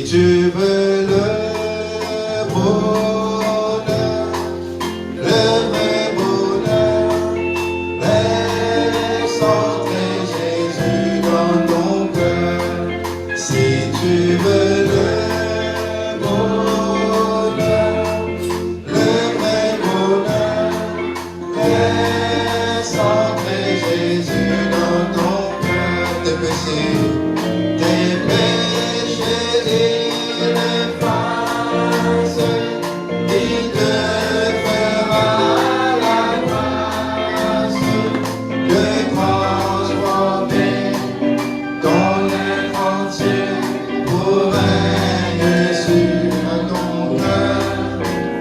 tu veux le bonheur, le vrai bonheur, laisse entrer Jésus dans ton cœur. Si tu veux le bonheur, le vrai bonheur, laisse entrer Jésus dans ton cœur. Tes péchés il te fera la grâce de transformer ton être entier pour régner sur ton cœur.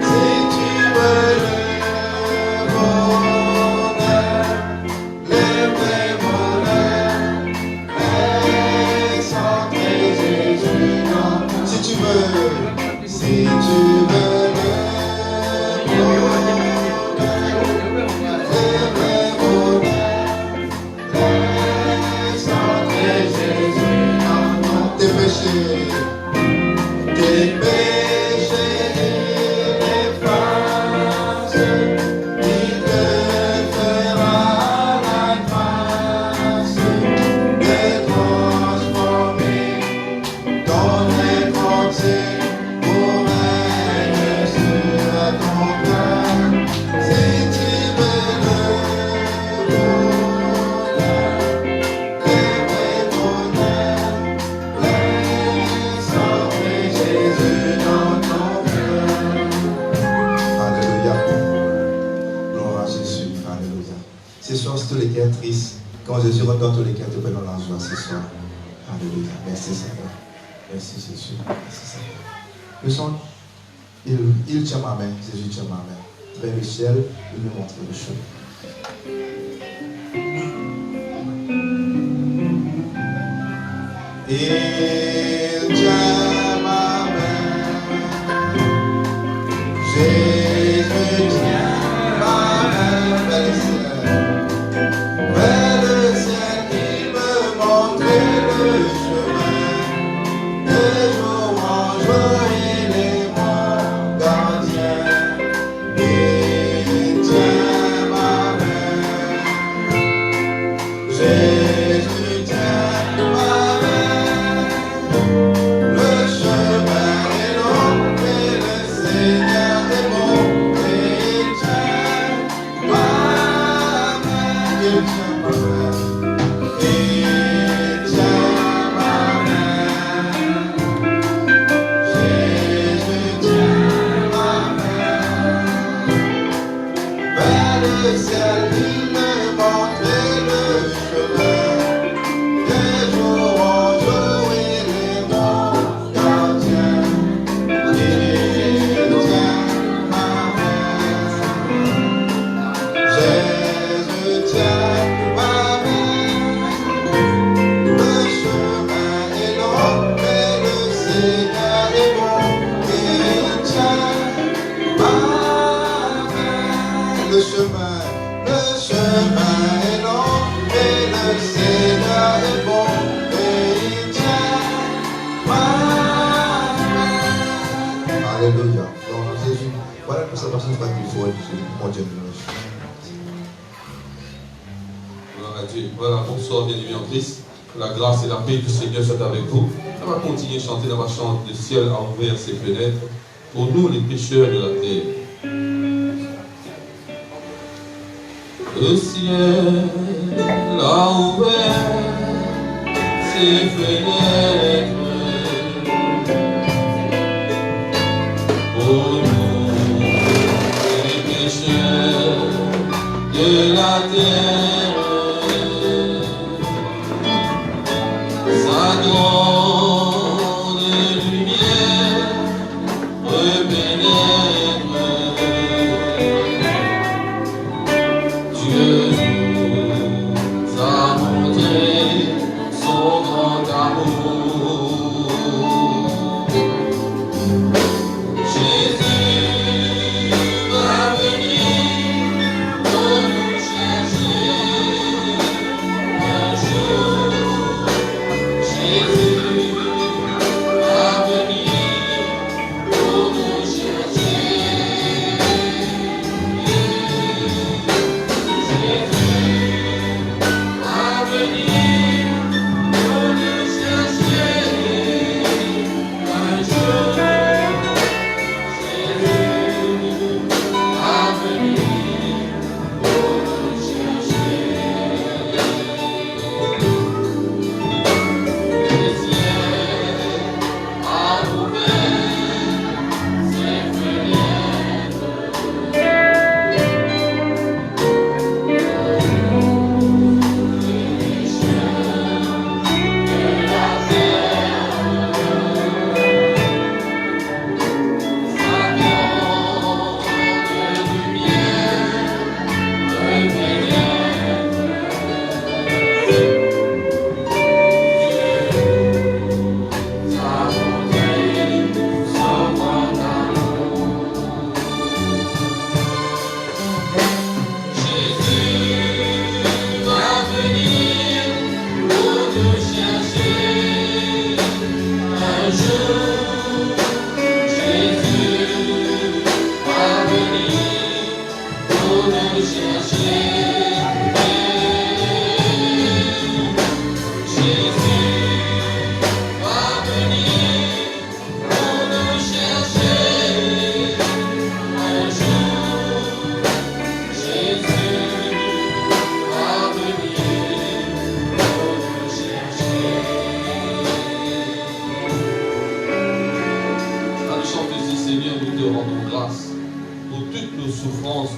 Si tu veux le bonheur, le vrai bonheur, laisse entrer Jésus dans ton cœur. Si tu veux tes péchés efface, il te fera la grâce de transformer ton être entier pour régner sur ton cœur. Si tu veux le bonheur, le vrai bonheur, laisse entrer Jésus dans ton cœur. Alléluia. Gloire à Jésus. Alléluia. Ce soir, si tous les cœurs tristes, quand Jésus rentre dans tous les cœurs, te prenons la joie ce soir. Alléluia. Merci Seigneur. Merci Jésus. Merci Seigneur. Le son, il tient ma main. Jésus tient ma main. Vers le ciel, il me montre le chemin. Il tient ma main, Jésus tient ma main vers le ciel, il me montre le chemin, de jour en jour il est mon gardien. Il tient ma main, Jésus tient ma main. Le chemin est long, mais le Seigneur est bon, et il tient ma main. Il tient ma main. Il tient ma main. Jésus tient ma main. Vers le ciel, il me montre le chemin. De jour en jour, il est mon gardien. Il tient ma main. Jésus tient ma main. Le chemin est long, mais le Seigneur est bon. Il tient ma main. Le chemin est long, mais le Seigneur est bon. Et il tient ma main. Alléluia. Gloire à Jésus. Voilà que cette personne va qu'il faut être mon Dieu. Gloire à Dieu. Voilà, bonsoir, bien-aimés en Christ. La grâce et la paix du Seigneur soient avec vous. On va continuer à chanter dans ma chante. Le ciel a ouvert ses fenêtres pour nous, les pécheurs de la terre. Le ciel a ouvert ses fenêtres pour nous, les pécheurs de la terre. Sa grande lumière pénètre. Dieu nous a montré son grand amour. Jésus va venir pour nous chercher.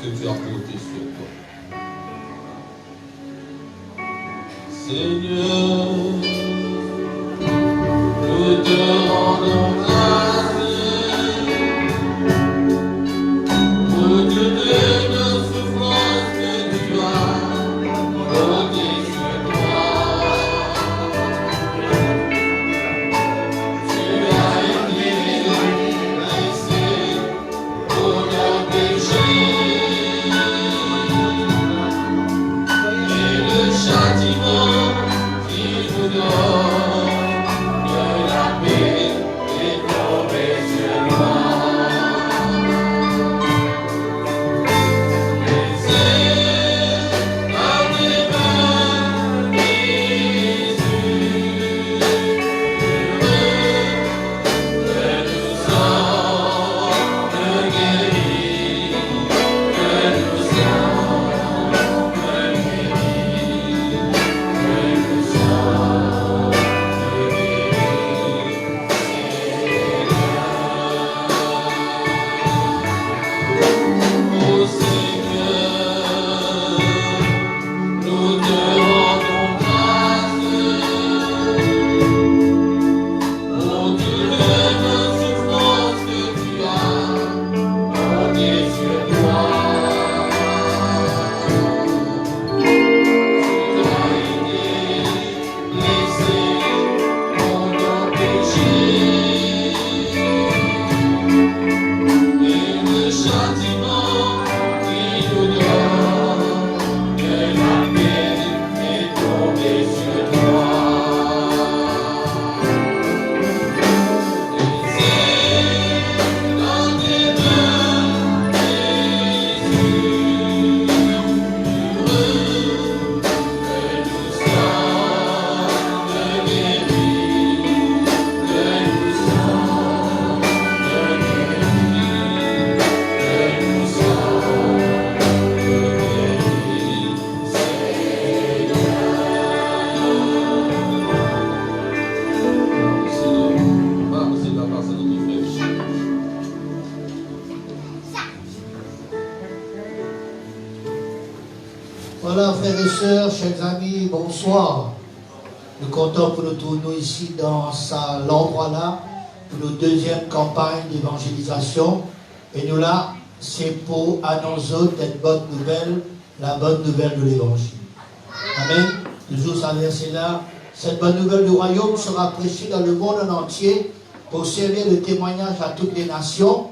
que tu as porté sur toi. Seigneur, nous te rendons grâce pour toutes les souffrances que tu as portées sur toi. Tu as été blessé pour nos péchés et le châtiment qui nous donne de la paix est tombé sur moi. Laissez par tes mains, Jésus, que nous sommes guéris, que nous sommes guéris, que nous sommes guéris. Ô Seigneur, nous te rendons grâce pour toutes les souffrances que tu as portées sur toi. Tu as été blessé pour nos péchés et le châtiment qui nous donne de la paix est tombé sur toi. Laissez dans tes mains, Jésus, que nous sommes guéris, que nous sommes guéris, que nous sommes guéris, Seigneur. Voilà, c'est la grâce à notre frère. Voilà, frères et sœurs, chers amis, bonsoir. Nous comptons pour nous trouver ici dans l'endroit là, pour notre deuxième campagne d'évangélisation. Et nous là, c'est pour annoncer cette bonne nouvelle, la bonne nouvelle de l'évangile. Amen. Toujours ça verset là. Cette bonne nouvelle du royaume sera prêchée dans le monde en entier pour servir de témoignage à toutes les nations.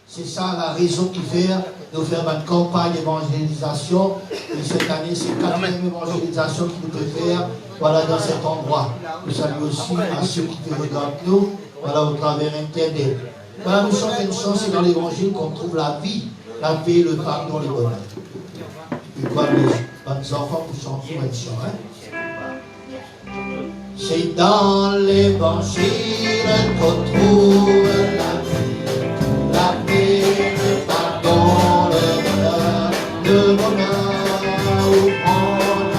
C'est ça la raison qui fait nous faire une campagne d'évangélisation. Et cette année, c'est la quatrième évangélisation qui nous peut faire, voilà, dans cet endroit. Nous saluons aussi à ceux qui regardent nous, voilà, au travers Internet. Voilà, nous sommes une chance, c'est dans l'évangile qu'on trouve la vie, la paix, le pardon, le bonheur. Et quoi, les enfants, vous chantez une chant, hein? C'est dans l'évangile qu'on trouve la paix, le pardon, le bonheur, où prend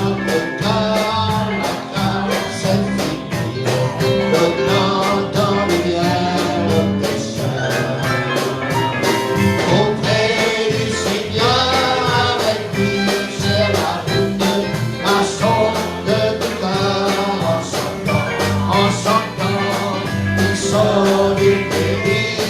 notre cœur, la grâce infinie, donnant dans le bien le pécheur. Auprès du Seigneur, avec lui, c'est la route, marchons de tout cœur, en chantant, ils sont libérés.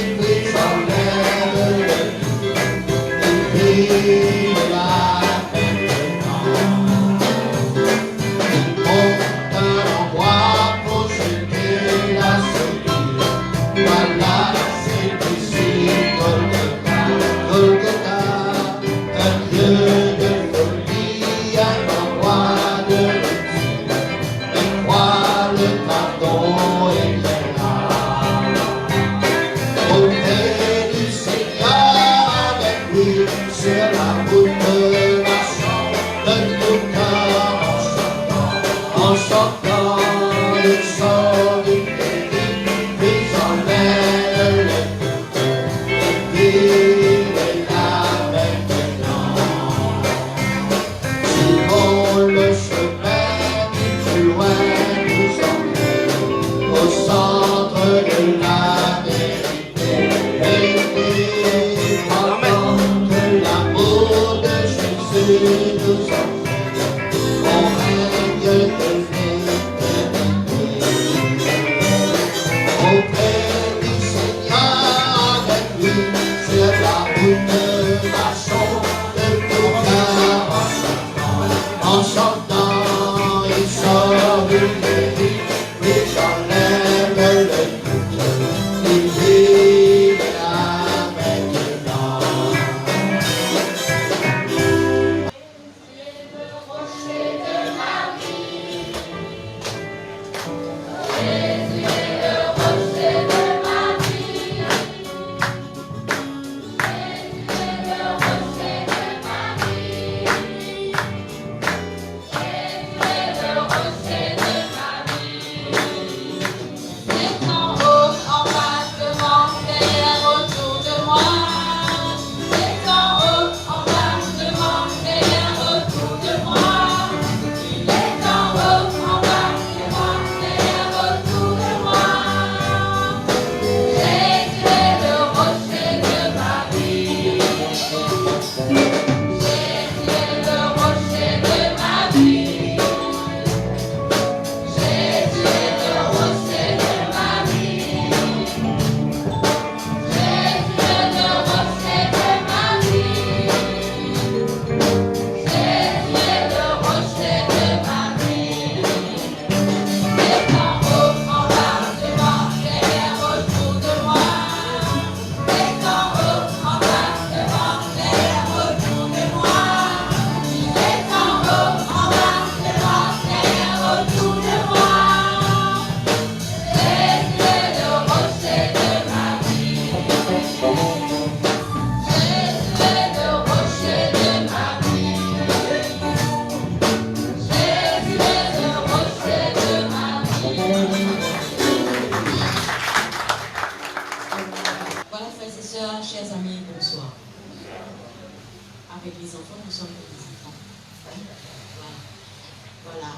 voilà.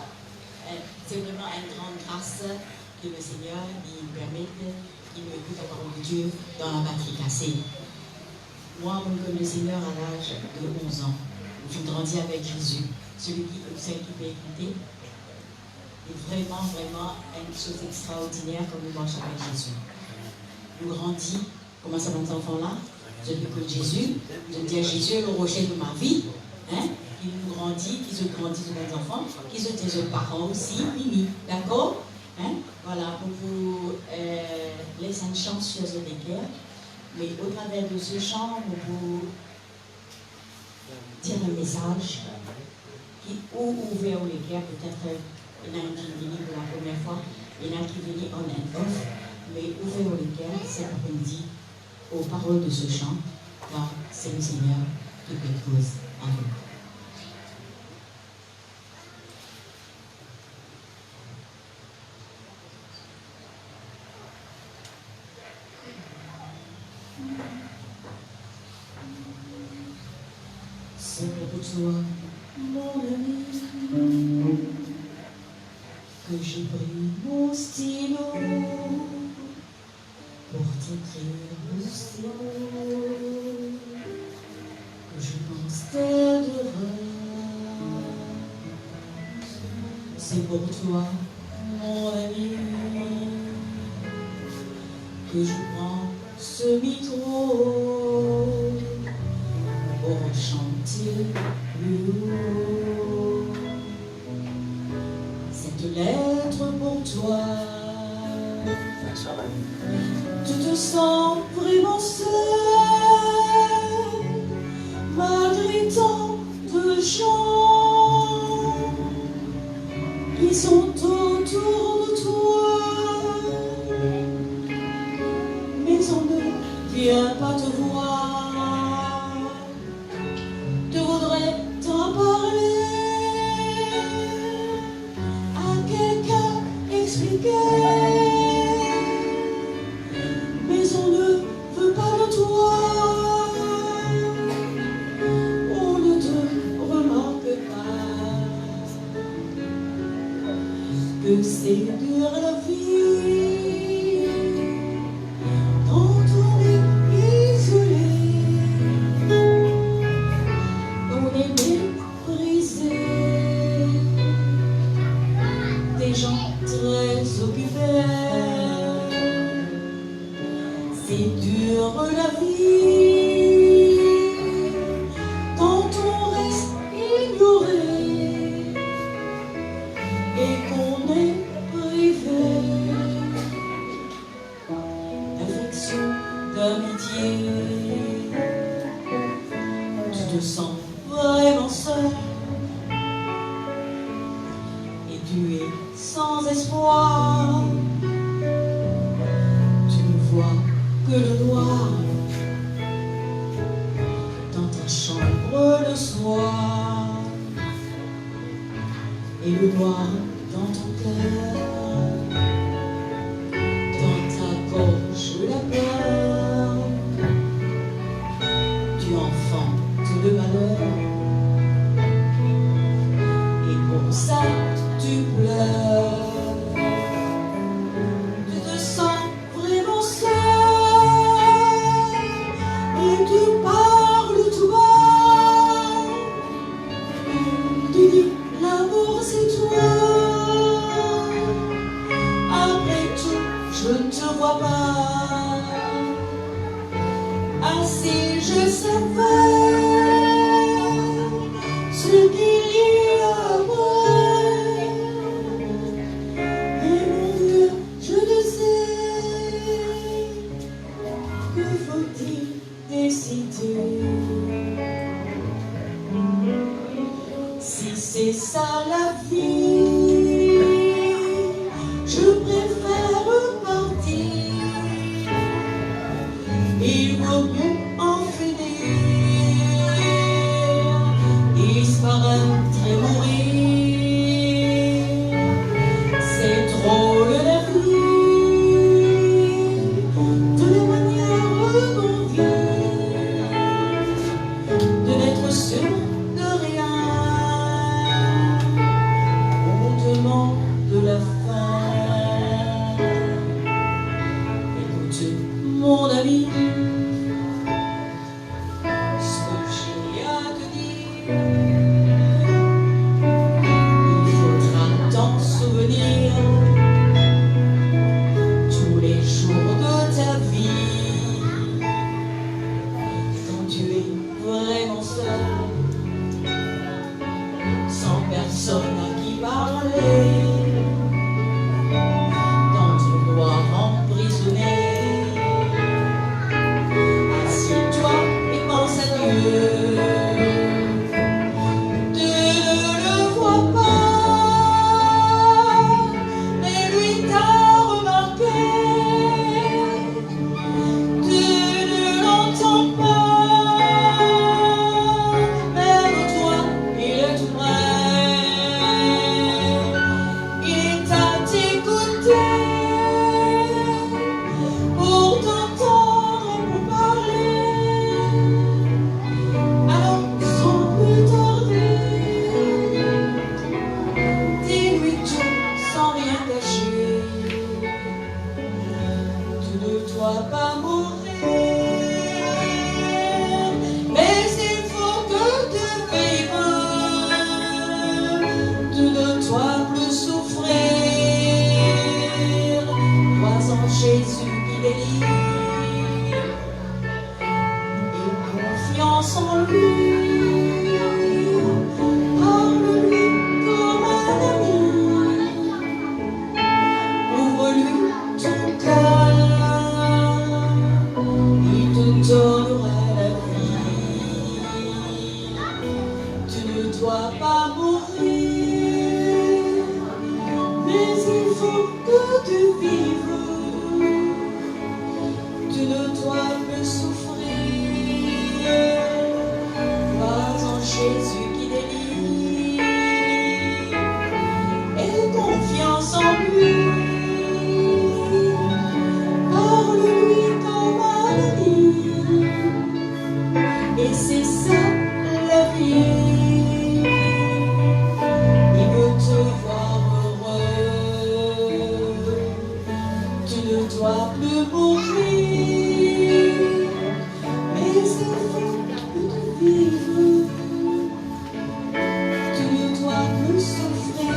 C'est vraiment une grande grâce que le Seigneur il permet qu'il me écoute la parole de Dieu dans la batterie cassée. Moi, je connais le Seigneur à l'âge de 11 ans. J'ai grandi avec Jésus, celui qui peut écouter. Et vraiment, vraiment, une chose extraordinaire quand nous marchons avec Jésus. Nous grandissons, comment ça va nos enfants-là? Je écoute Jésus, je dis à Jésus est le rocher de ma vie. Hein? Ils nous grandissent, qu'ils grandissent nos enfants, qu'ils ont des parents aussi, fini. D'accord? Hein? Voilà, pour vous laisser une chance sur ce décor. Mais au travers de ce chant, pour vous dire un message qui ou ouvert les cœurs, peut-être il y en a qui viennent pour la première fois, il y en a qui viennent en un off, mais ouvert les cœurs, c'est après-midi aux paroles de ce chant, car c'est le Seigneur qui fait cause à vous. C'est pour toi, mon ami, que j'ai pris mon stylo pour t'écrire le stylo que je pense t'aiderait. C'est pour toi, mon ami, que je prends ce micro pour chanter plus haut. Cette lettre pour toi, tu te sens vraiment seul, malgré tant de gens qui sont autour de toi, mais on ne vient pas te voir, te voudrais t'en parler, à quelqu'un expliquer, mais on ne veut pas de toi, on ne te remarque pas, que c'est dur la vie, quand on est isolé, on est méprisé, des gens très occupés, c'est dur la vie, quand on reste ignoré, et qu'on est privé d'affection, d'amitié, tu te sens vraiment seul et tu es sans espoir, tu ne vois que le noir dans ta chambre le soir et le noir dans ton cœur, dans ta gorge la peur, tu enfantes le malheur, et pour ça tu pleures, tu te sens vraiment seul, et tu parles tout bas, tu dis l'amour c'est toi. Après tout, je ne te vois pas. Ah si je savais ce qu'il y a après, mais mon Dieu, je ne sais. Que faut-il décider? Si c'est ça la vie, je préfère partir Mais il faut que tu vives. Tu ne dois plus souffrir. Crois en Jésus qui délivre. Et confiance en lui. Parle-lui comme un ami. Et c'est ça la vie. Il veut te voir heureux. Tu ne dois plus mourir. Mais il faut que tu vives. Tu ne dois plus souffrir.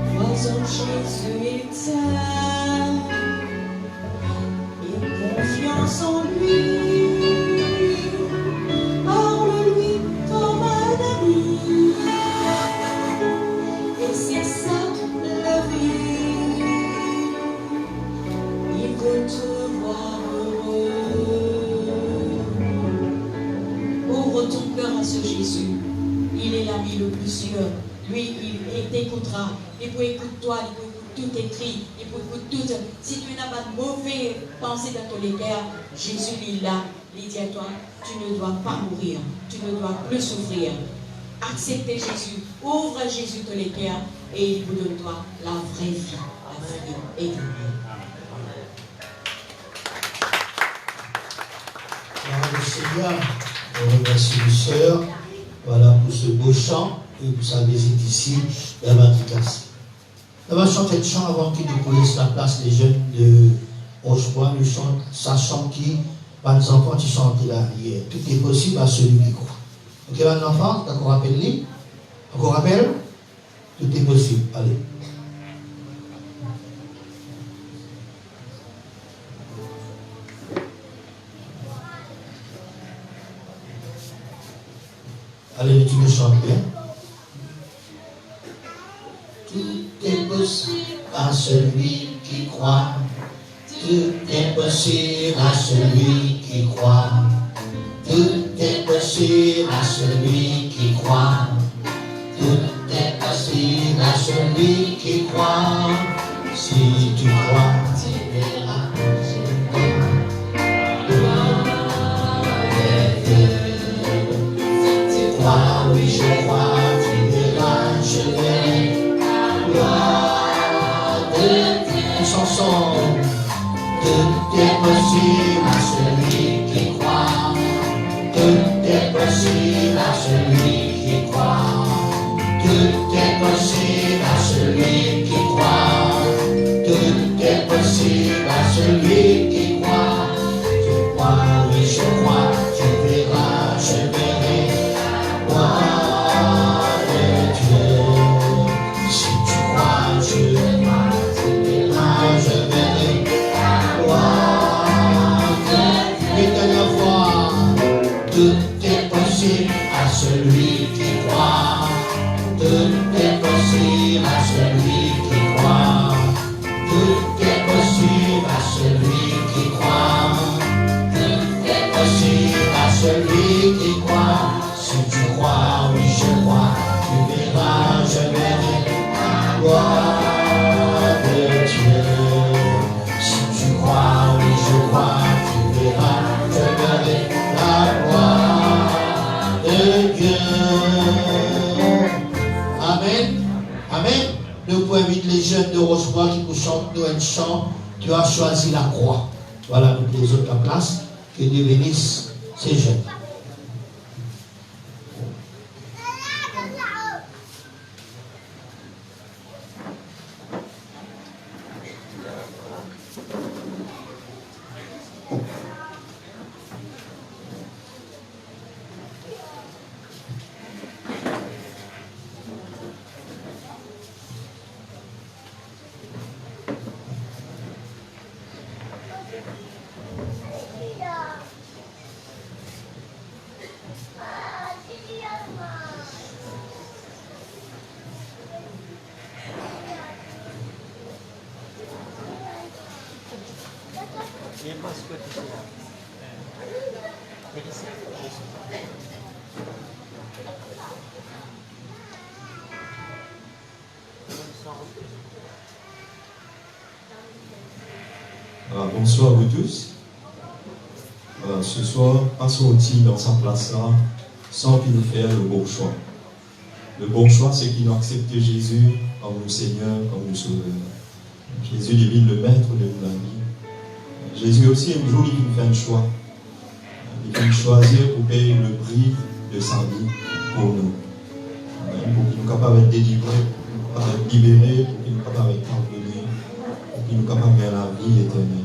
Crois en Jésus et t'aime. Et confiance en lui. Parle-lui comme un ami. Et c'est ça la vie. Il veut te voir heureux. Ouvre ton cœur à ce Jésus. Il est l'ami le plus sûr. Lui, il t'écoutera. Il peut écouter toi, il peut écouter tous tes cris, il peut écouter tout. Si tu n'as pas de mauvaises pensées dans ton cœur, Jésus il est là. Il dit à toi, tu ne dois pas mourir, tu ne dois plus souffrir. Acceptez Jésus, ouvre Jésus ton cœur et il vous donne toi la vraie vie, la vie éternelle. Le Seigneur, on remercie les sœurs, voilà, pour ce beau chant et pour sa visite ici dans la Vaticase. On va chanter le chant avant qu'il nous laisse la place des jeunes de Rochebois, le chant, sachant qui, par les enfants qui chantaient là hier. Tout est possible à celui qui croit. Ok, un enfant, t'as qu'on rappelle lui? On rappelle? Tout est possible. Allez. Allez, tu me chantes bien. Tout est possible à celui qui croit. Tout est possible à celui qui croit. Tout est possible à celui qui croit. Tout est possible à celui qui croit. Si tu crois, tu verras. Oui, je crois, tu verras, je verrai la gloire de Dieu. Une chanson. Tout est possible à celui qui croit. Tout est possible à celui qui croit. Tout est possible à celui qui croit. Tout est possible à celui qui croit. Je crois, oui, je crois, tu verras, je verrai. De Dieu, si tu crois, tu verras, je verrai la gloire de Dieu. Une dernière fois, tout est possible à celui qui croit. Tout est possible à celui qui croit. Tout est possible à celui qui croit. Tout est possible à celui qui croit. Si tu crois, oui je crois, tu verras, je verrai la gloire de Dieu. Si tu crois, oui je crois, tu verras, je verrai la gloire de Dieu. Amen. Amen. Nous pouvons inviter les jeunes de Rochebois qui nous chantent nous un chant. Tu as choisi la croix. Voilà, nous les autres en place. Que Dieu bénisse ces jeunes. Voilà, bonsoir à vous tous. Voilà, ce soir, pas sorti dans sa place là sans qu'il fasse le bon choix. Le bon choix, c'est qu'il a accepté Jésus comme le Seigneur, comme le Sauveur. Jésus devient le maître de la vie. Jésus aussi, un jour, il fait un choix. Il fait choisir pour payer le prix de sa vie pour nous. Pour qu'il nous capable d'être délivrés, pour qu'il nous capable d'être libérés, pour qu'il nous capable d'être pardonnés, pour qu'il nous capable de la vie éternelle.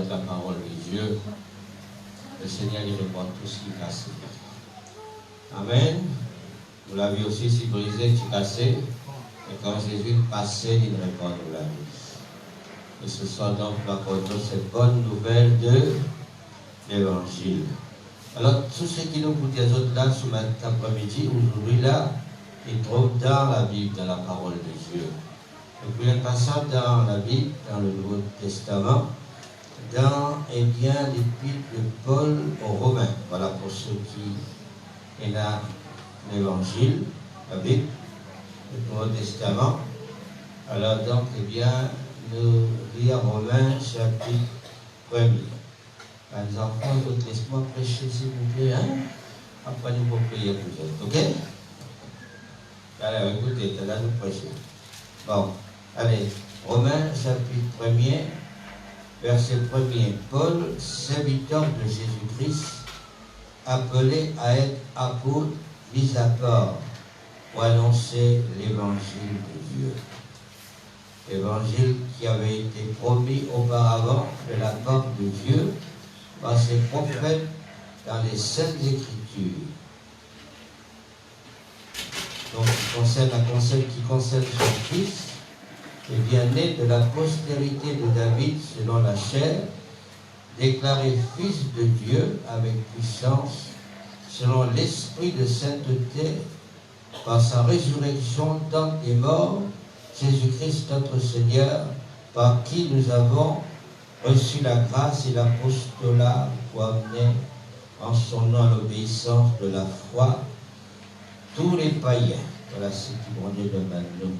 La parole de Dieu, le Seigneur il répond tout ce qui est cassé. Amen. Vous l'avez aussi, si brisé, tu cassé. Et quand Jésus passait, il répond de la vie. Et ce soir donc, nous accordons cette bonne nouvelle de l'évangile. Alors, tout ce qui nous coûte les autres là, ce matin après-midi, aujourd'hui là, ils trouvent dans la Bible, dans la parole de Dieu. Et puis, en passant dans la Bible, dans le Nouveau Testament, dans, l'épître de Paul aux Romains. Voilà pour ceux qui est là, l'évangile, la Bible, le Nouveau Testament. Alors donc, nous lisons Romains chapitre 1er. Les enfants, laisse-moi prêcher s'il vous plaît, hein? Après nous allons prier pour vous, ok? Alors écoutez, là nous prêcher. Bon, allez, Romains chapitre 1er, verset 1er. Paul, serviteur de Jésus-Christ, appelé à être apôtre, mis à part pour annoncer l'évangile de Dieu. L'évangile qui avait été promis auparavant de la part de Dieu par ses prophètes dans les Saintes Écritures. Donc, qui concerne son Fils, est bien né de la postérité de David selon la chair, déclaré Fils de Dieu avec puissance, selon l'esprit de sainteté, par sa résurrection d'entre les morts, Jésus-Christ notre Seigneur, par qui nous avons reçu la grâce et l'apostolat pour amener en son nom l'obéissance de la foi tous les païens. Voilà ce qui vont dire de nous,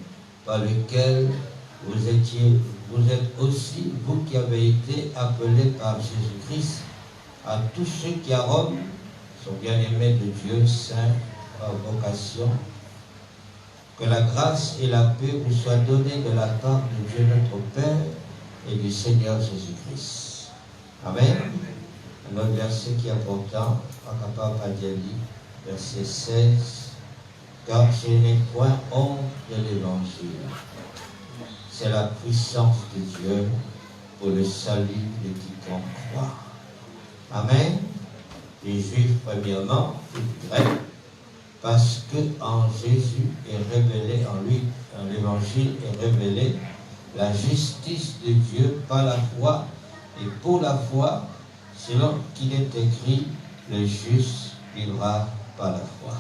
par lequel vous êtes aussi, vous qui avez été appelés par Jésus-Christ, à tous ceux qui à Rome sont bien-aimés de Dieu, saints par vocation. Que la grâce et la paix vous soient données de la part de Dieu notre Père et du Seigneur Jésus-Christ. Amen. Un autre verset qui est important, verset 16. Car je n'ai point honte de l'évangile. C'est la puissance de Dieu pour le salut de quiconque croit. Amen. Les Juifs, premièrement, les Grecs, parce que en Jésus est révélé, en lui, en l'évangile est révélé la justice de Dieu par la foi et pour la foi, selon qu'il est écrit, le juste vivra par la foi.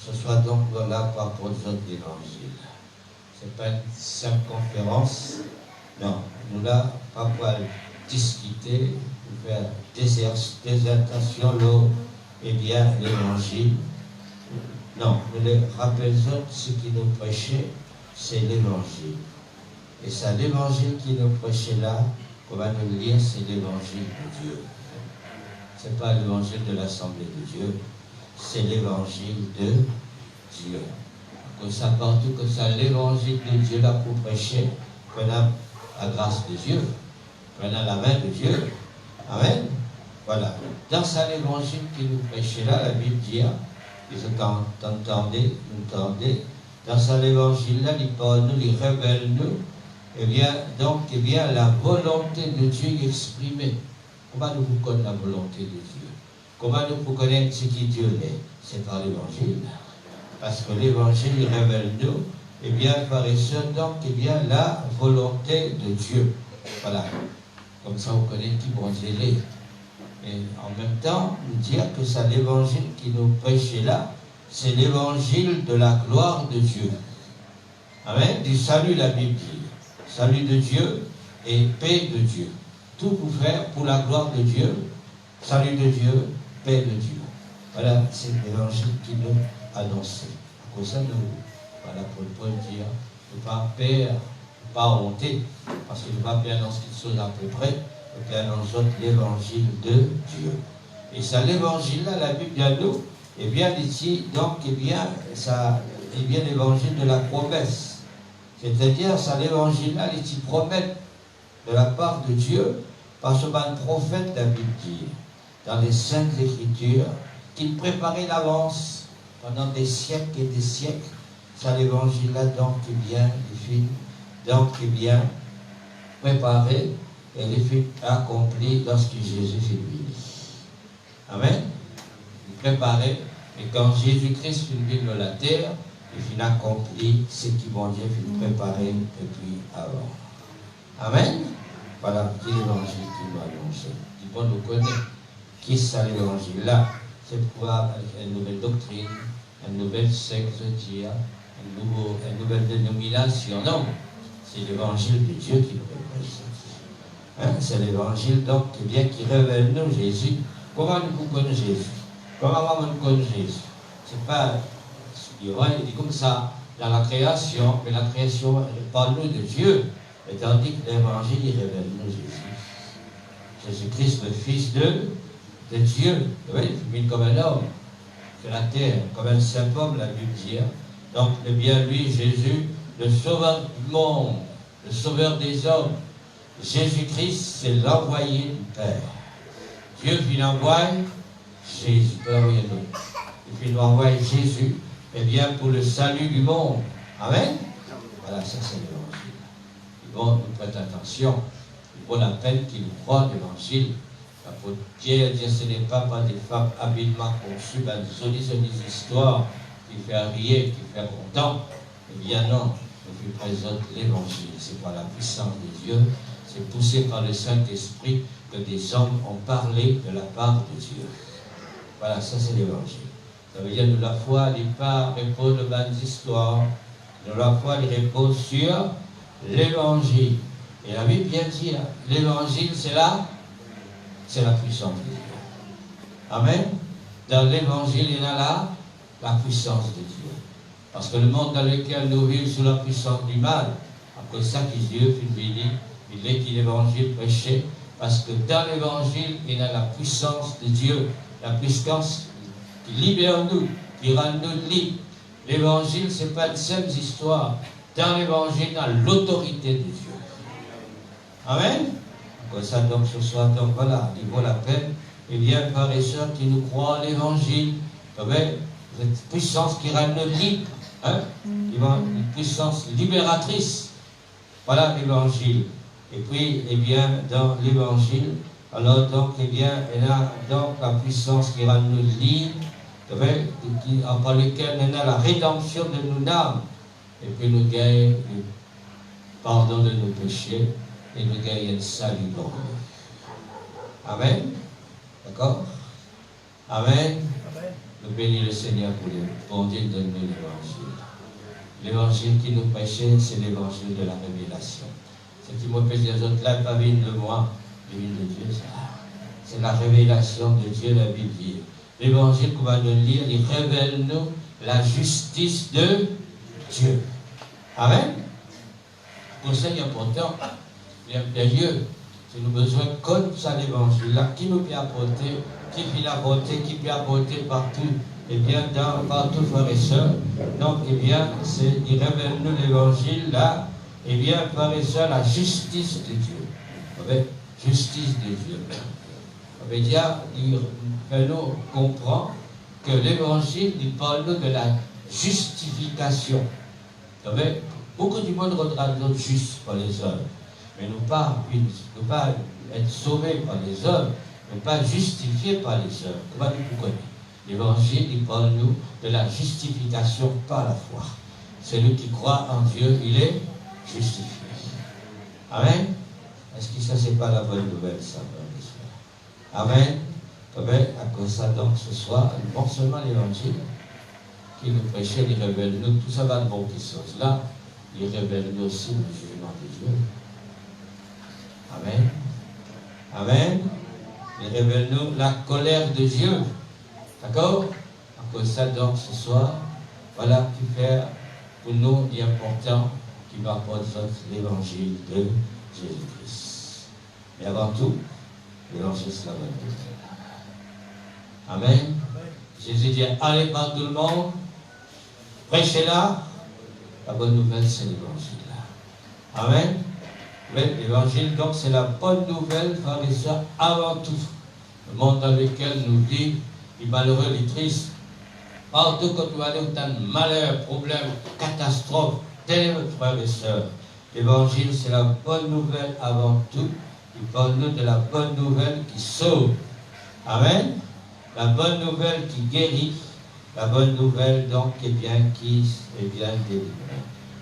Ce soit donc là par rapport aux autres évangiles. Ce n'est pas une simple conférence. Non, nous là, pas pour discuter, pour faire dissertation, l'évangile. Non, nous les rappelons ce qui nous prêchait, c'est l'évangile. Et c'est l'évangile qui nous prêchait là, qu'on va nous lire, c'est l'évangile de Dieu. Ce n'est pas l'évangile de l'Assemblée de Dieu, c'est l'évangile de Dieu. Que ça partout, que c'est l'évangile de Dieu là pour prêcher, qu'on a la grâce de Dieu, qu'on a la main de Dieu. Amen. Voilà. Dans ça l'évangile qui nous prêchait là, la Bible dit, vous entendez, dans ça l'évangile là, il parle nous, il révèle nous, la volonté de Dieu exprimée. Comment nous connaissons la volonté de Dieu? Comment nous connaissons ce qui Dieu est? C'est par l'évangile. Parce que l'évangile il révèle nous, frères et sœurs, donc, la volonté de Dieu. Voilà. Comme ça, vous connaissez qui bon Dieu est. Et en même temps, nous dire que c'est l'évangile qui nous prêche là, c'est l'évangile de la gloire de Dieu. Amen. Du salut, la Bible dit. Salut de Dieu et paix de Dieu. Tout pour faire pour la gloire de Dieu, salut de Dieu, paix de Dieu. Voilà, c'est l'évangile qui nous annonce. À cause de nous, voilà, pour Paul dire, ne pas perdre, ne pas honter, parce que ne pas perdre dans ce qui chose à peu près, et puis annonce l'évangile de Dieu. Et ça, l'évangile là, la Bible dit à nous, ici, donc, ça, l'évangile de la promesse. C'est-à-dire, ça, l'évangile là, il promet de la part de Dieu, par ce prophète, la Bible dit, dans les Saintes Écritures, qu'il préparait d'avance pendant des siècles et des siècles. Ça, l'évangile là, donc, préparé et il fut accompli lorsque Jésus fut venu. Amen. Il préparait, et quand Jésus-Christ fut venu sur la terre, il fut accompli ce qui, bon Dieu, fut préparé depuis avant. Amen. Voilà, c'est l'évangile qui nous annonce. Qui bon nous connaît. Qui ça l'évangile là? C'est quoi une nouvelle doctrine, une nouvelle secte, une nouvelle dénomination? Non, c'est l'évangile de Dieu qui nous représente. C'est l'évangile donc qui révèle nous Jésus. Comment nous connaissons Jésus? Comment nous connaissons Jésus? C'est pas, il dit comme ça, dans la création, mais la création parle-nous de Dieu, et tandis que l'évangile il révèle nous Jésus. Jésus-Christ, le Fils de Dieu, oui, mis comme un homme sur la terre, comme un saint homme, la Bible dit. Donc, eh bien, lui, Jésus, le sauveur du monde, le sauveur des hommes, Jésus-Christ, c'est l'envoyé du Père. Dieu qui l'envoie Jésus, et puis nous envoie Jésus, eh bien, pour le salut du monde. Amen. Voilà, ça c'est l'évangile. Bon, nous prêtons attention. Il vaut la peine qu'ils croient l'évangile. L'apôtre Pierre dit ce n'est pas par des femmes habilement conçues, par des histoires qui fait rire, qui fait content. Eh bien non, je vous présente l'évangile. C'est par la puissance de Dieu, c'est poussé par le Saint-Esprit que des hommes ont parlé de la part de Dieu. Voilà, ça c'est l'évangile. Ça veut dire que la foi n'est pas repose de bonnes histoires. La foi repose sur l'évangile. Et la Bible bien dit, l'évangile c'est la puissance de Dieu. Amen. Dans l'évangile, il y a la puissance de Dieu. Parce que le monde dans lequel nous vivons sous la puissance du mal, après ça qui Dieu fait venir, il est qu'il l'évangile prêché, parce que dans l'évangile, il y a la puissance de Dieu, la puissance qui libère nous, qui rend nous libres. L'évangile, ce n'est pas une simple histoire. Dans l'évangile, il y a l'autorité de Dieu. Amen. Comme ça, donc, ce soir, donc, voilà, il vaut la peine. Et bien, frères et sœurs qui nous croient à l'évangile, cette puissance qui rend nous libres, une puissance libératrice. Voilà l'évangile. Et puis, eh bien, dans l'évangile, alors donc, eh bien, il y a donc la puissance qui rend nous libres, par lequel on a la rédemption de nos âmes. Et puis nous gagnons le pardon de nos péchés et nous gagnons le salut glorieux. Amen. D'accord? Amen. Nous bénissons le Seigneur pour le bon Dieu de nous l'évangile. L'évangile qui nous prêchait, c'est l'évangile de la révélation. Ce qui me fait les autres là, pas vine de moi, mais vine de Dieu, c'est la révélation de Dieu, la Bible dit. L'évangile qu'on va nous lire, il révèle-nous la justice de Dieu. Amen. Conseil important, Dieu, si nous avons besoin comme ça l'évangile-là, qui nous peut apporter, qui peut apporter partout, et bien partout, frères et sœurs. Donc, eh bien, il révèle-nous l'évangile-là, et bien, frères et sœurs, la justice de Dieu. Avec justice de Dieu. Il nous comprend que l'évangile, il parle de la justification. Beaucoup du monde rendra d'autres justes par les hommes, mais nous pas être sauvés par les hommes, nous pas justifiés par les hommes. Comment vous connaissez? L'évangile, il parle nous de la justification par la foi. Celui qui croit en Dieu, il est justifié. Amen. Est-ce que ça, c'est pas la bonne nouvelle, ça? Amen. À cause ça, donc, ce soir, non seulement l'évangile qui nous prêchait, il révèle nous, tout ça va de bon qui sont là, il révèle nous aussi le jugement de Dieu. Amen. Amen. Il révèle nous la colère de Dieu. D'accord? À cause ça, donc, ce soir, voilà qui fait pour nous l'important qui va apporter l'évangile de Jésus-Christ. Mais avant tout, l'évangile, c'est la bonne nouvelle. Amen. Jésus dit, allez par tout le monde, prêchez-la. La bonne nouvelle, c'est l'évangile. Amen. L'évangile, donc, c'est la bonne nouvelle, frères et sœurs, avant tout. Le monde dans lequel nous vivons, il est malheureux, il est triste. Partout quand tu vas aller, tu as de malheur, problème, catastrophe, ténèbres, frères et sœurs. L'évangile, c'est la bonne nouvelle avant tout. Il parle nous de la bonne nouvelle qui sauve. Amen. La bonne nouvelle qui guérit. La bonne nouvelle, donc, qui est bien délivrée.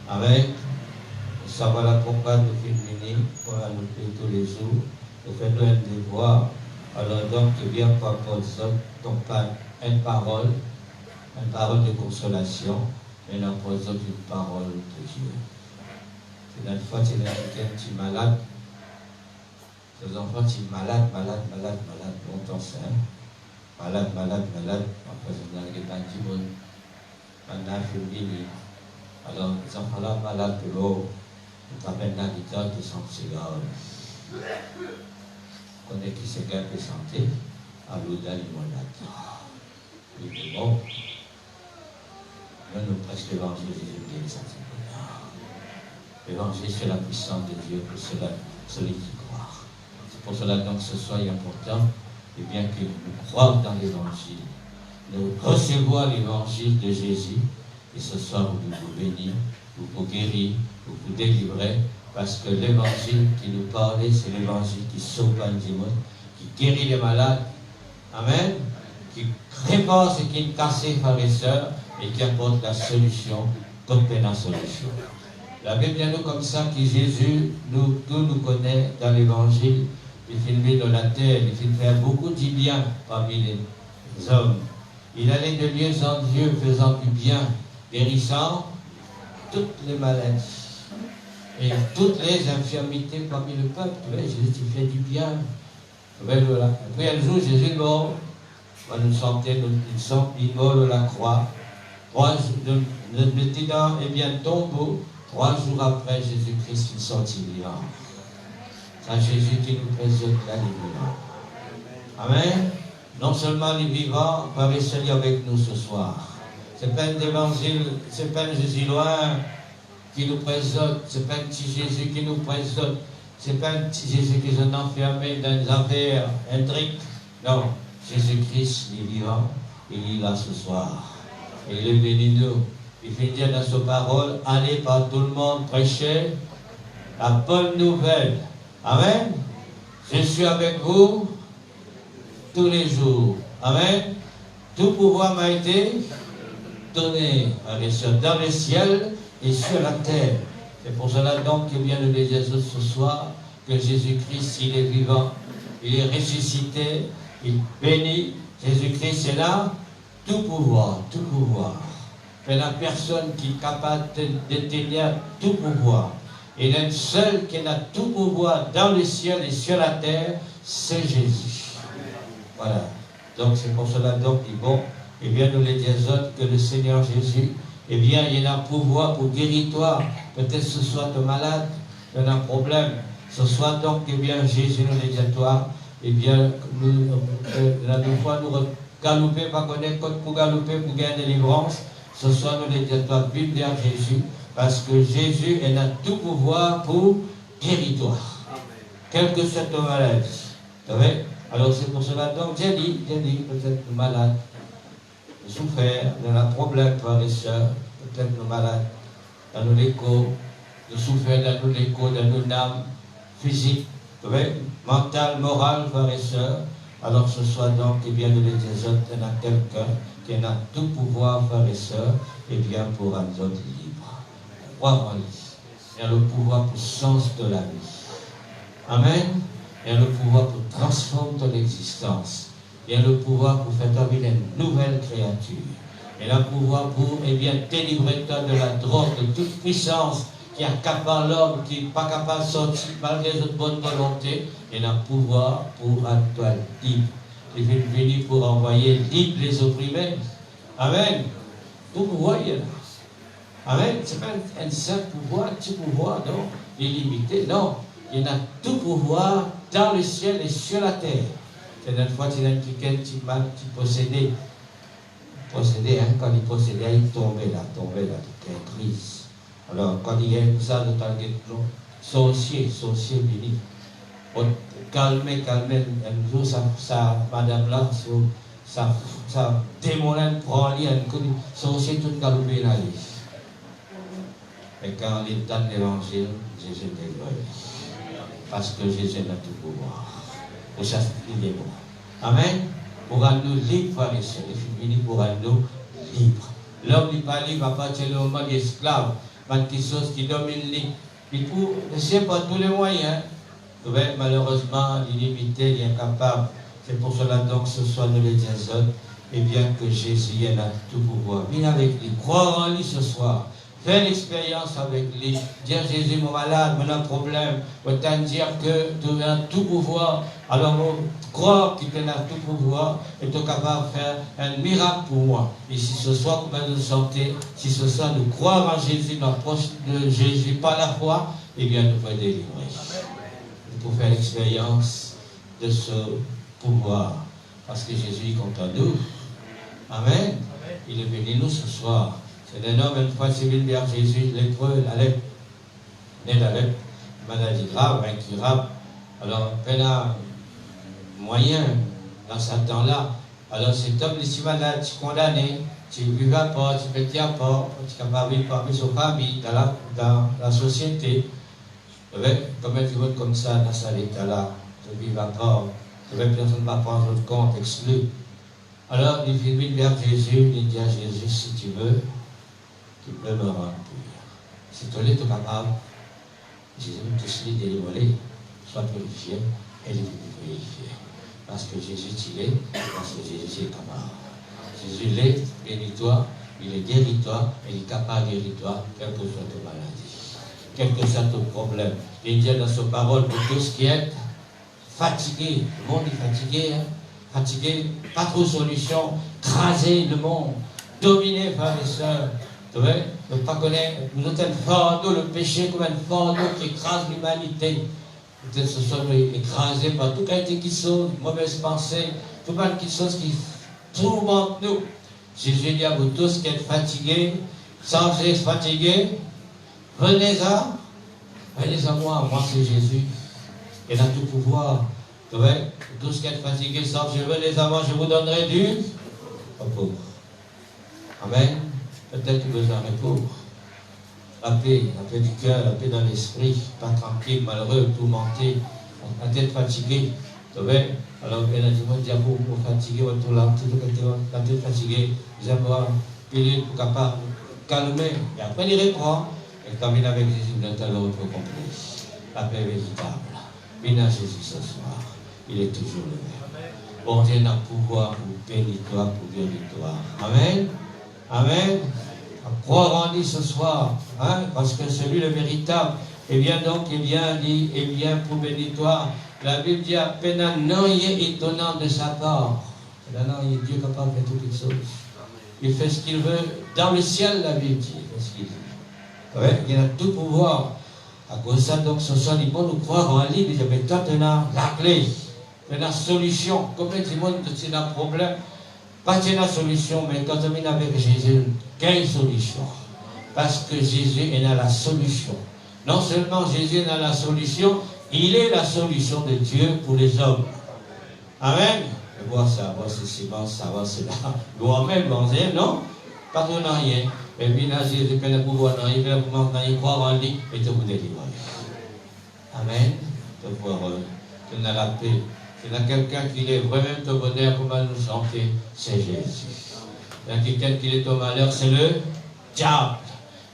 Amen. Et ça, voilà pourquoi nous faisons venir pour nous payer tous les jours. Nous faisons un devoir Alors donc, bien par donc pas une parole de consolation, mais une parole de Dieu. C'est une fois tu es malade, tes enfants sont malades, longtemps c'est malade, après je n'ai pas dit bon, maintenant je suis alors les enfants là malades de l'eau, ils t'appellent la guitare qui sont cigares. On est qui s'est gardé santé, à l'autre limonade. Il est bon. Nous presque l'évangile de Jésus. L'évangile, c'est la puissance de Dieu pour celui qui croit. C'est pour cela donc que ce soit important, et bien que nous croyons dans l'évangile, nous recevons l'évangile de Jésus, et ce soir vous vous bénir, vous vous guérir, vous vous délivrer, parce que l'évangile qui nous parlait, c'est l'évangile qui sauve un démon, qui guérit les malades, amen, qui répare ce qui est cassé, frères et sœurs, et qui apporte la solution, comme la solution. La Bible dit nous comme ça que Jésus nous connaît dans l'évangile, il filmait dans la terre, il fait beaucoup de bien parmi les hommes. Il allait de lieu en lieu faisant du bien, guérissant toutes les maladies et toutes les infirmités parmi le peuple. Jésus fait du bien. Après un jour, Jésus est mort. Nous sentons, il mort de la croix. 3 jours, le médidant est bien tombeau. 3 jours après, Jésus-Christ, il sortit vivant. C'est Jésus qui nous présente la vivant. Amen. Non seulement les vivants, mais celui avec nous ce soir. C'est pas un évangile, c'est pas un Jésus loin qui nous présente, c'est pas un petit Jésus qui nous présente, c'est pas un petit Jésus qui est enfermé dans des affaires, un truc. Non, Jésus-Christ, il est vivant, il est là ce soir. Et il est béni nous. Il fait dire dans sa parole, allez par tout le monde prêcher la bonne nouvelle. Amen. Je suis avec vous tous les jours. Amen. Tout pouvoir m'a été donné dans le ciel et sur la terre. C'est pour cela donc que vient de le dire ce soir que Jésus-Christ, il est vivant, il est ressuscité, il bénit. Jésus-Christ est là, tout pouvoir, tout pouvoir. Mais la personne qui est capable de tenir tout pouvoir, et l'un seul qui a tout pouvoir dans le ciel et sur la terre, c'est Jésus. Voilà. Donc c'est pour cela donc il bon, et bien nous les dire autres que le Seigneur Jésus, eh bien il a pouvoir pour guérir toi. Peut-être ce soir tu es malade, tu as un problème. Ce soir donc, eh bien Jésus nous les dit toi, eh bien la fois nous galoper, pas connaître pour galoper, pour gagner la délivrance. Ce soir nous les dit toi, Bible à Jésus, parce que Jésus il a tout pouvoir pour guérir toi. Quelle que soit ta maladie. Vous savez? Alors c'est pour cela donc j'ai dit, peut-être malade, souffert, dans un problème, frères et sœurs, peut-être nous malades, dans nos échos, nous souffrir dans nos échos, dans nos âmes physiques, mentales, morales, frères et sœurs. Alors ce soir donc, eh bien, nous les autres, il y en a quelqu'un qui a tout pouvoir, frères et sœurs, et bien pour un autre libre. Croire en lui. Il y a le pouvoir pour le sens de la vie. Amen. Il y a le pouvoir pour transformer ton existence. Il y a le pouvoir pour faire ta vie une nouvelle créature. Il y a le pouvoir pour, eh bien, délivrer toi de la drogue, de toute puissance qui accapare l'homme, qui n'est pas capable de sortir malgré notre bonne volonté. Il y a le pouvoir pour rendre toi libre. Il est venu pour envoyer libre les opprimés. Amen. Tout pouvoir, il y a là. Amen. Ce n'est pas un seul pouvoir, un petit pouvoir, non, illimité, non. Il y a tout pouvoir dans le ciel et sur la terre. C'est une fois qu'il y a quelqu'un qui possédait, quand il possédait, il tombait là, il était triste. Alors, quand il y a ça, sorcier béni. Calmer, un jour, ça, madame là, ça démon prend lui, sorcier tout galopé là. Et quand il donne l'évangile, Jésus délivre. Parce que Jésus a tout pouvoir. Et ça, il est bon. Amen. Pour rendre nous libres, frères et sœurs. Il est fini pour rendre nous libres. L'homme n'est pas libre à partir du moment d'esclave. Quelque chose qui domine lui. Il ne sait pas tous les moyens. Malheureusement, l'illimité, il est incapable C'est pour cela donc ce soir nous les disons, et bien que Jésus en a tout pouvoir. Viens avec lui, crois en lui ce soir. Fais l'expérience avec lui. Dire Jésus, mon malade, mon problème. Autant dire que tu as tout pouvoir. Alors, crois qu'il t'en a tout pouvoir et tu es capable de faire un miracle pour moi. Et si ce soir, vous nous sentez, si ce soir nous croyons en Jésus, nous approchons de Jésus par la foi, eh bien nous pouvons délivrer. Pour faire l'expérience de ce pouvoir. Parce que Jésus est contre nous. Amen. Il est venu nous ce soir. C'est un homme, une fois, c'est venu vers Jésus, lépreux, la lèpre, né de la lèpre, maladie grave, incurable. Alors, peine à moyen dans ce temps-là. Alors, cet homme, ici malade, tu es condamné, tu ne vivras pas, tu ne pétais pas, tu n'es pas vivre parmi sa famille, dans la société. Comment tu veux comme ça, dans cet état-là, tu ne vivras pas, personne ne va prendre votre compte, exclu. Alors, il vient vers Jésus, il dit à Jésus, si tu veux, tu peux me rendre pur. Si tu es capable, Jésus nous tous les délivrer, soit purifié et les purifié. Parce que Jésus tu l'es, parce que Jésus est capable. Jésus l'est, bénis-toi, il est guéris-toi, et il est capable de guérir-toi, quelle que soit ta maladie, quel que soit ton problème. Il dit dans sa parole pour tous qui est fatigué, le monde est fatigué, hein? Fatigué, pas trop de solution, craser le monde, dominer frères et sœurs. Vous voyez, ne pas connaître, nous avons un fardeau, le péché comme un fardeau qui écrase l'humanité. Peut-être ce soit écrasé par toute qualité qui sont, mauvaises pensées, toute qualité qui tourmente nous. Jésus dit à vous tous qui êtes fatigués, sans être fatigués, venez à moi c'est Jésus. Il a tout pouvoir. Vous voyez, tous qui êtes fatigués, sans venez à moi, je vous donnerai du repos. Amen. Peut-être que vous en avez pour la paix du cœur, la paix dans l'esprit, pas tranquille, malheureux, tourmenté, la tête fatiguée. Vous voyez, alors il a dit, moi, diable, vous fatiguez, la tête fatiguée, vous avez une pilule pour capable calmer. Et après, il reprend. Et comme il est avec Jésus, vous avez le repos complet. La paix véritable. Viens à Jésus ce soir. Il est toujours le même. Bon Dieu n'a pouvoir pour bénir toi, pour guérir toi. Amen. Amen. Croire en lui ce soir, hein, parce que celui le véritable, et bien donc, il vient pour bénir toi. La Bible dit à peine non, il est étonnant de sa part. Maintenant, il est Dieu capable de faire toutes les choses. Il fait ce qu'il veut. Dans le ciel, la Bible dit, il fait ce qu'il veut. Ouais, il a tout pouvoir. À cause de ça, donc, ce soir, il faut nous croire en lui. Il dit, mais toi, tu as la clé, tu as la solution. Combien de monde, tu as un problème? Pas de la solution, mais quand on vient avec Jésus, quelle solution? Parce que Jésus est dans la solution. Non seulement Jésus est dans la solution, il est la solution de Dieu pour les hommes. Amen. Et voir ça, voir ceci, voir ça, voir cela. Nous-mêmes, non? Pas de rien. Et puis là, Jésus peut le pouvoir, il peut le pouvoir, il croire en lui, et te vous délivrer. Amen. De voir, tu n'as la paix. Il y a quelqu'un qui est vraiment au bonheur, comment nous chanter, c'est Jésus. Il y a quelqu'un qui est au malheur, c'est le diable.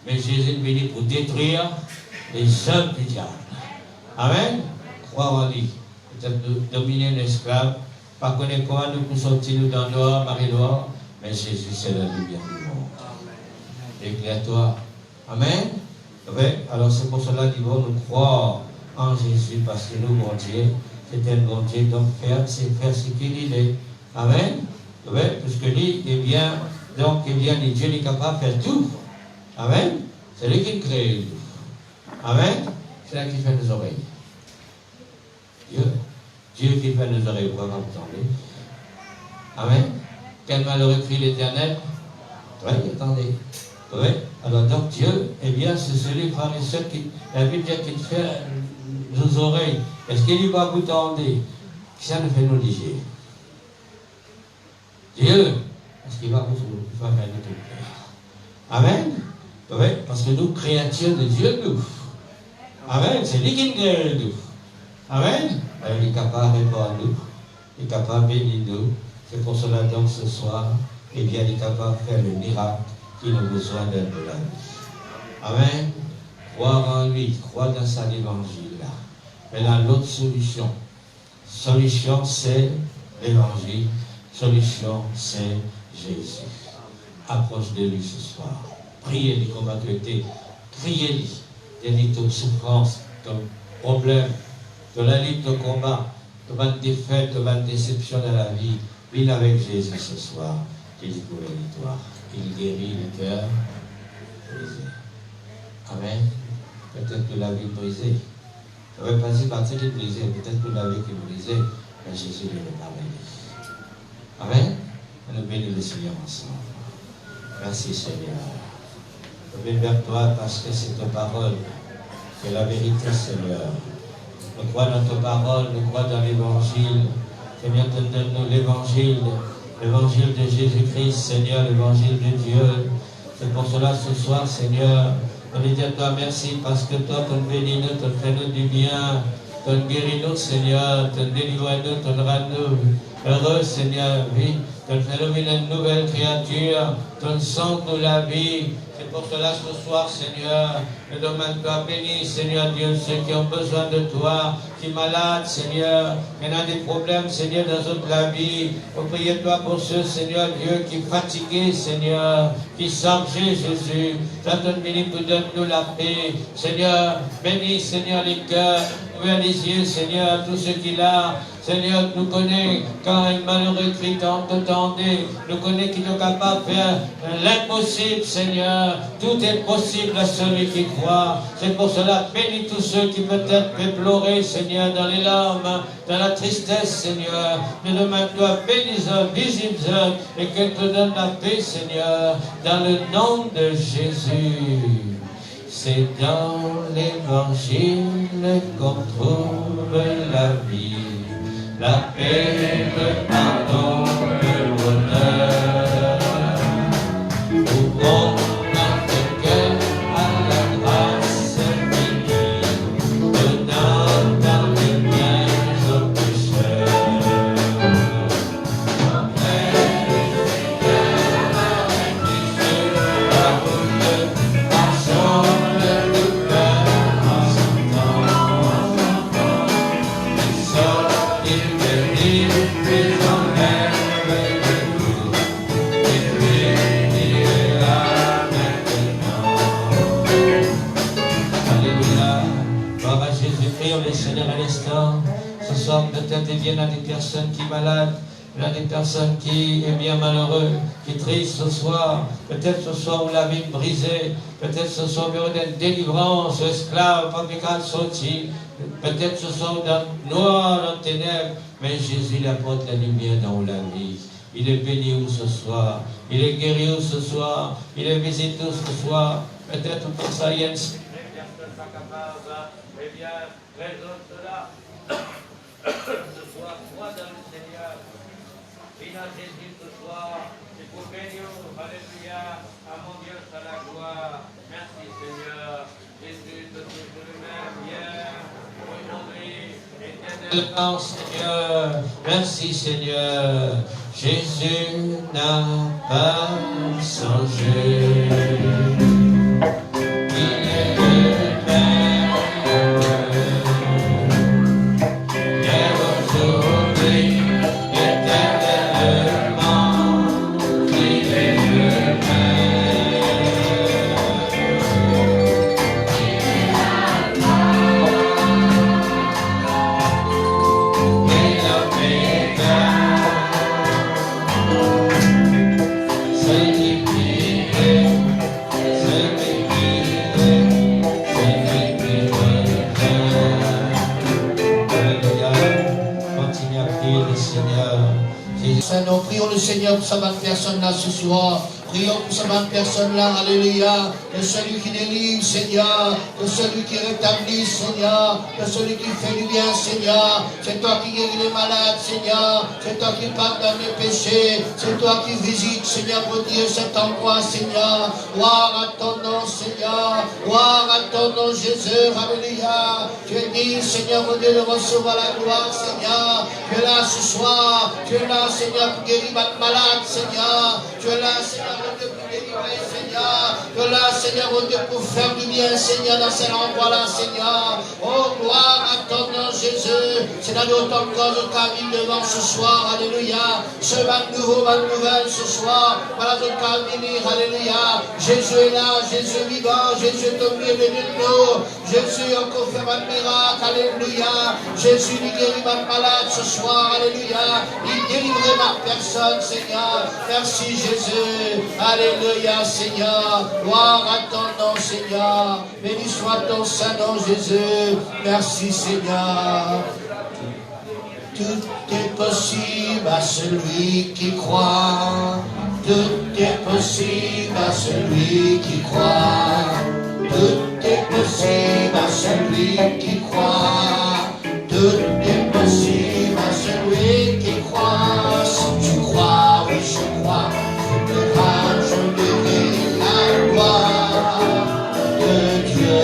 Mais Jésus est venu pour détruire les œuvres du diable. Amen. Croire en lui. Peut-être dominer l'esclave, pas connaître comment nous pouvons sortir dans le noir, Marie noire, mais Jésus, c'est la lumière du monde. Éclaire-toi. Amen. Oui. Alors c'est pour cela qu'il faut nous croire en Jésus, parce que nous, mon Dieu, c'est un bon Dieu, donc c'est faire ce qu'il est. Amen. Oui, puisque lui, il vient, donc il vient, Dieu est capable de faire tout. Amen. C'est lui qui crée tout. Amen. C'est là qui fait nos oreilles. Dieu qui fait nos oreilles, vous entendez. Amen. Quel malheureux crie l'Éternel. Oui, attendez. Oui. Alors donc Dieu, eh bien, c'est celui, frères et sœurs, qui, la Bible dit qu'il fait nos oreilles. Est-ce qu'il va vous tendre? Ça nous fait nous liger. Dieu, est-ce qu'il va vous faire nous tout? Amen. Oui, parce que nous, créatures de Dieu, nous. Amen. C'est lui qui nous crée, nous. Amen. Il est capable de répondre à nous. Il est capable de bénir nous. C'est pour cela donc ce soir, eh bien, il est capable de faire le miracle qu'il a besoin de la vie. Amen. Croire en lui, croire dans sa évangile. Mais là, l'autre solution, c'est l'évangile. Solution, c'est Jésus. Approche de lui ce soir. Priez les combats que tu criez-lui. Dédie toute souffrance, ton problème, de la lutte de combat, de votre défaite, de votre déception dans la vie. Viens avec Jésus ce soir. Il découvre la victoire. Il guérit le cœur brisé. Amen. Peut-être que la vie brisée. Je ne vais pas dire partie de brisée. Peut-être que la vie qui est brisée, mais Jésus ne veut pas bénir. Amen. Nous bénissons le Seigneur ensemble. Merci Seigneur. Je viens vers toi parce que c'est ta parole qui est la vérité, Seigneur. Nous croyons dans ta parole, nous croyons dans l'évangile. Seigneur, donne-nous l'évangile de Jésus-Christ, Seigneur, l'évangile de Dieu. C'est pour cela ce soir, Seigneur, on dit à toi merci parce que toi, tu bénis nous, tu fais nous du bien, tu guéris nous, Seigneur, tu délivres nous, tu rends nous heureux, Seigneur, oui. Tu fais nous une nouvelle créature, tu sens nous la vie. C'est pour cela ce soir, Seigneur, je demande toi bénis, Seigneur Dieu, ceux qui ont besoin de toi, qui sont malades, Seigneur, qui ont des problèmes, Seigneur, dans toute la vie. On prie toi pour ceux, Seigneur Dieu, qui sont fatigués, Seigneur, qui sont chargés, Jésus. Je te bénis pour donner-nous la paix. Seigneur, bénis, Seigneur, les cœurs, ouvre les yeux, Seigneur, tout ce qu'il a. Seigneur, nous connaît quand un malheureux crie tant t'entendait, nous connaît qu'il est capable de faire l'impossible, Seigneur. Tout est possible à celui qui croit. C'est pour cela, bénis tous ceux qui peut-être peuvent pleurer, Seigneur, dans les larmes, dans la tristesse, Seigneur. Nous demandons, bénis-eux, visite-eux, et qu'elle te donne la paix, Seigneur, dans le nom de Jésus. C'est dans l'évangile qu'on trouve la vie, la paix, le pardon, le bonheur. Ouvrons notre cœur à la grâce infinie, donnant dans les biens aux pécheurs. Envers le Seigneur avec Jésus, la route, marchons le cœur en son temps. Il sort, il bénit, puis enlève le tout. Et puis il est là maintenant. Alléluia. Gloire à Jésus. Prions le Seigneur à l'instant. Ce soir, peut-être il vient à des personnes qui sont malades. Il y a des personnes qui est bien malheureux, qui est triste ce soir. Peut-être ce soir où la vie est brisée. Peut-être ce soir où il y a une délivrance, esclave, fabricant sorti. Peut-être ce soir dans le noir, dans le ténèbres. Mais Jésus il apporte la lumière dans la vie. Il est béni où ce soir. Il est guéri où ce soir. Il est visité où ce soir. Peut-être pour ça, il y a une personne pas capable. Eh bien, présente cela. Ce soir, crois dans le Seigneur. Viens à Jésus ce soir. C'est pour bénir. Alléluia. À mon Dieu, à la gloire. Merci Seigneur. Jésus, de toujours le même hier, aujourd'hui, éternellement, Seigneur. Merci Seigneur. Jésus n'a pas changé. Il est le même. Hier, aujourd'hui, éternellement, il est le même. Nous prions le Seigneur pour cette personne-là ce soir. Prions pour cette personne-là, alléluia, que celui qui délivre, Seigneur, que celui qui rétablit, Seigneur, que celui qui fait du bien, Seigneur. C'est toi qui guéris les malades, Seigneur. C'est toi qui pardonne les péchés. C'est toi qui visites, Seigneur, pour Dieu, cet endroit, Seigneur. Gloire à ton nom, Seigneur. Gloire à ton nom, Jésus, alléluia. Tu es dit, Seigneur, mon Dieu, de recevoir la gloire, Seigneur. Tu es là ce soir. Tu es là, Seigneur, pour guérir votre malade, Seigneur. Tu es là, Seigneur. mon Dieu, pour délivrer, Seigneur. Que là, Seigneur, mon Dieu, pour faire du bien, Seigneur, dans cet endroit-là, Seigneur. Oh, gloire à ton nom, Jésus. C'est dans autant de cause qu'à vivre devant ce soir, alléluia. Ce mat nouveau, mat nouvelle ce soir. Voilà notre cas venir, alléluia. Jésus est là, Jésus vivant, Jésus est au milieu de nous. Jésus encore fait un miracle, alléluia. Jésus lui guérit ma malade ce soir, alléluia. Il délivrait ma personne, Seigneur. Merci Jésus, alléluia, Seigneur. Gloire à ton nom, Seigneur. Béni soit ton saint nom, Jésus. Merci, Seigneur. Tout est possible à celui qui croit. Tout est possible à celui qui croit. Tout est possible à celui qui croit. Tout est possible à celui qui croit. Si tu crois, oui je crois, tu verras, je verrai la gloire de Dieu.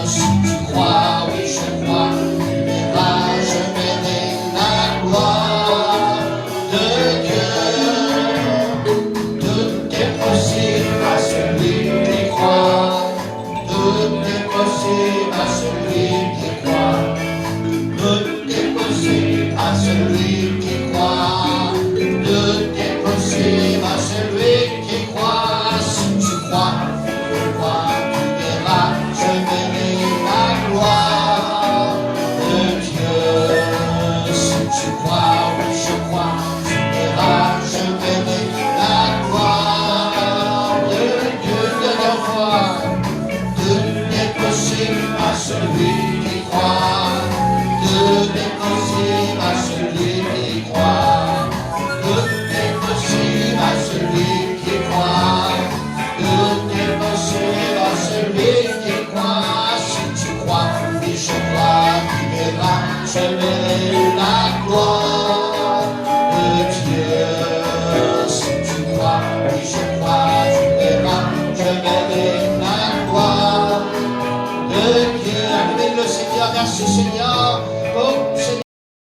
Si tu crois, oui je crois, tu verras, je verrai la gloire de Dieu. Tout est possible à celui qui croit. Tout est possible à celui qui croit. Tout est possible à celui qui croit. Tout est possible à celui qui croit. Si tu crois, tu verras, je verrai la gloire de Dieu. Si tu crois, oui je crois, tu verras, je verrai la gloire de Dieu. Dernière fois. Tout est possible à celui qui croit. Tout est possible à celui qui croit. Tout est possible à celui qui croit. Tout est possible à celui qui croit. Si tu crois, oui je crois, tu verras, je verrai la gloire de Dieu. Si tu crois, oui je crois, tu verras, je verrai la gloire de Dieu. Acclamez le Seigneur, merci Seigneur.